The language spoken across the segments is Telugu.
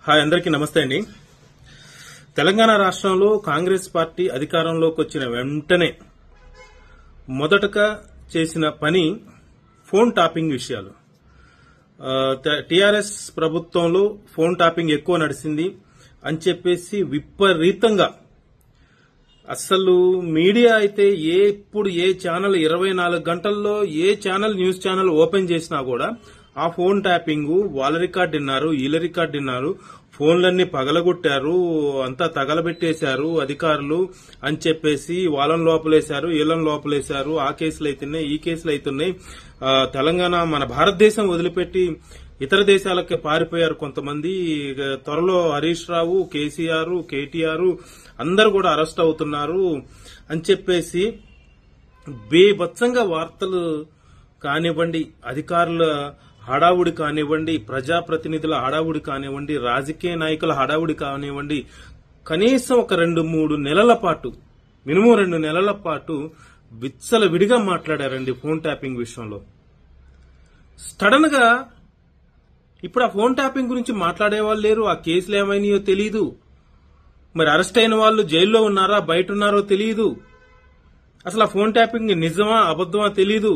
హాయ్ అందరికీ నమస్తే అండి. తెలంగాణ రాష్ట్రంలో కాంగ్రెస్ పార్టీ అధికారంలోకి వచ్చిన వెంటనే మొదటగా చేసిన పని ఫోన్ టాపింగ్ విషయాలు. టీఆర్ఎస్ ప్రభుత్వంలో ఫోన్ టాపింగ్ ఎక్కువ నడిచింది అని చెప్పేసి విపరీతంగా అసలు మీడియా అయితే ఎప్పుడు ఏ ఛానల్ 24 గంటల్లో ఏ ఛానల్ న్యూస్ ఛానల్ ఓపెన్ చేసినా కూడా ఆ ఫోన్ ట్యాపింగ్ వాళ్ళ రికార్డు విన్నారు, వీళ్ళ రికార్డు విన్నారు, ఫోన్లన్నీ పగలగొట్టారు, అంతా తగలబెట్టేశారు అధికారులు అని చెప్పేసి వాళ్ళని లోపలేశారు, వీళ్ళని లోపలేశారు, ఆ కేసులు అవుతున్నాయి, ఈ కేసులు అవుతున్నాయి. తెలంగాణ మన భారతదేశం వదిలిపెట్టి ఇతర దేశాలకు పారిపోయారు కొంతమంది. త్వరలో హరీష్ రావు, కేసీఆర్, కేటీఆర్ అందరూ కూడా అరెస్ట్ అవుతున్నారు అని చెప్పేసి బేభత్సంగా వార్తలు కానివ్వండి, అధికారుల హడావుడి కానివ్వండి, ప్రజాప్రతినిధుల హడావుడి కానివ్వండి, రాజకీయ నాయకుల హడావుడి కానివ్వండి, కనీసం ఒక 2-3 నెలల పాటు, మినిమం 2 నెలల పాటు విచ్చలవిడిగా మాట్లాడారండి ఫోన్ ట్యాపింగ్ విషయంలో. సడన్ గా ఇప్పుడు ఆ ఫోన్ ట్యాపింగ్ గురించి మాట్లాడే వాళ్ళు లేరు. ఆ కేసులు ఏమైనాయో తెలియదు. మరి అరెస్ట్ అయిన వాళ్ళు జైల్లో ఉన్నారా, బయట ఉన్నారో తెలియదు. అసలు ఆ ఫోన్ ట్యాపింగ్ నిజమా అబద్ధమా తెలియదు.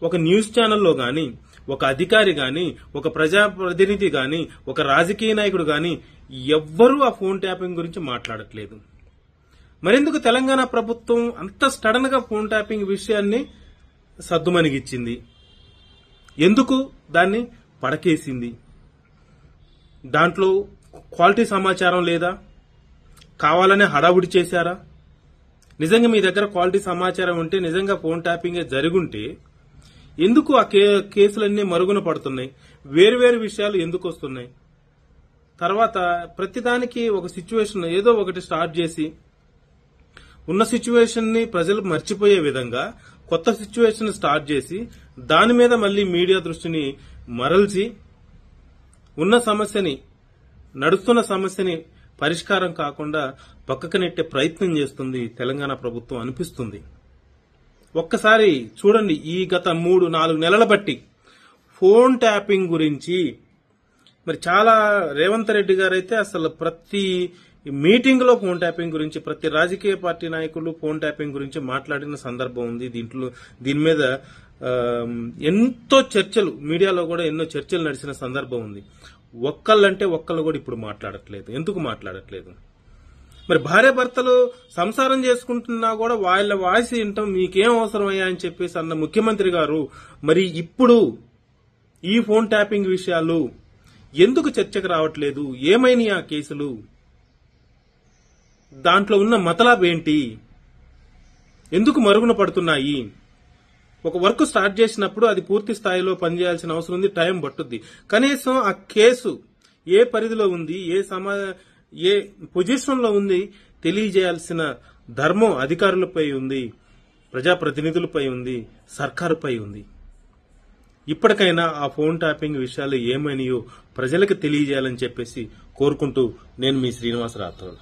ఒక న్యూస్ ఛానల్లో గాని, ఒక అధికారి గాని, ఒక ప్రజాప్రతినిధి గాని, ఒక రాజకీయ నాయకుడు గాని ఎవ్వరూ ఆ ఫోన్ ట్యాపింగ్ గురించి మాట్లాడట్లేదు. మరెందుకు తెలంగాణ ప్రభుత్వం అంత సడన్ గా ఫోన్ ట్యాపింగ్ విషయాన్ని సద్దుమణిగిచ్చింది? ఎందుకు దాన్ని పడకేసింది? దాంట్లో క్వాలిటీ సమాచారం లేదా? కావాలనే హడావుడి చేశారా? నిజంగా మీ దగ్గర క్వాలిటీ సమాచారం ఉంటే, నిజంగా ఫోన్ ట్యాపింగ్ జరుగుంటే ఎందుకు ఆ కేసులన్నీ మరుగున పడుతున్నాయి? వేరువేరు విషయాలు ఎందుకు వస్తున్నాయి? తర్వాత ప్రతిదానికి ఒక సిచ్యువేషన్ ఏదో ఒకటి స్టార్ట్ చేసి ఉన్న సిచ్యువేషన్ ని ప్రజలు మర్చిపోయే విధంగా కొత్త సిచ్యువేషన్ స్టార్ట్ చేసి దాని మీద మళ్లీ మీడియా దృష్టిని మరల్చి ఉన్న సమస్యని, నడుస్తున్న సమస్యని పరిష్కారం కాకుండా పక్కకు నెట్టే ప్రయత్నం చేస్తుంది తెలంగాణ ప్రభుత్వం అనిపిస్తుంది. ఒక్కసారి చూడండి, ఈ గత 3-4 నెలల బట్టి ఫోన్ ట్యాపింగ్ గురించి మరి చాలా రేవంత్ రెడ్డి గారు అయితే అసలు ప్రతి మీటింగ్ లో ఫోన్ ట్యాపింగ్ గురించి, ప్రతి రాజకీయ పార్టీ నాయకులు ఫోన్ ట్యాపింగ్ గురించి మాట్లాడిన సందర్భం ఉంది. దీని మీద ఎంతో చర్చలు, మీడియాలో కూడా ఎన్నో చర్చలు నడిచిన సందర్భం ఉంది. ఒక్కళ్ళంటే ఒక్కళ్ళు కూడా ఇప్పుడు మాట్లాడట్లేదు. ఎందుకు మాట్లాడట్లేదు? మరి భార్యాభర్తలు సంసారం చేసుకుంటున్నా కూడా వాళ్ళ వాయిస్ వింటాం మీకేం అవసరమయ్యా అని చెప్పేసి అన్న ముఖ్యమంత్రి గారు మరి ఇప్పుడు ఈ ఫోన్ ట్యాపింగ్ విషయాలు ఎందుకు చర్చకు రావట్లేదు? ఏమైనాయి ఆ కేసులు? దాంట్లో ఉన్న మతలబ్ ఏంటి? ఎందుకు మరుగున పడుతున్నాయి? ఒక వర్క్ స్టార్ట్ చేసినప్పుడు అది పూర్తి స్థాయిలో పనిచేయాల్సిన అవసరం ఉంది, టైం పట్టుద్ది. కనీసం ఆ కేసు ఏ పరిధిలో ఉంది, ఏ పొజిషన్ లో ఉంది తెలియజేయాల్సిన ధర్మం అధికారులపై ఉంది, ప్రజాప్రతినిధులపై ఉంది, సర్కారుపై ఉంది. ఇప్పటికైనా ఆ ఫోన్ ట్యాపింగ్ విషయాలు ఏమైనాయో ప్రజలకు తెలియజేయాలని చెప్పేసి కోరుకుంటూ నేను మీ శ్రీనివాస రాథోడ్.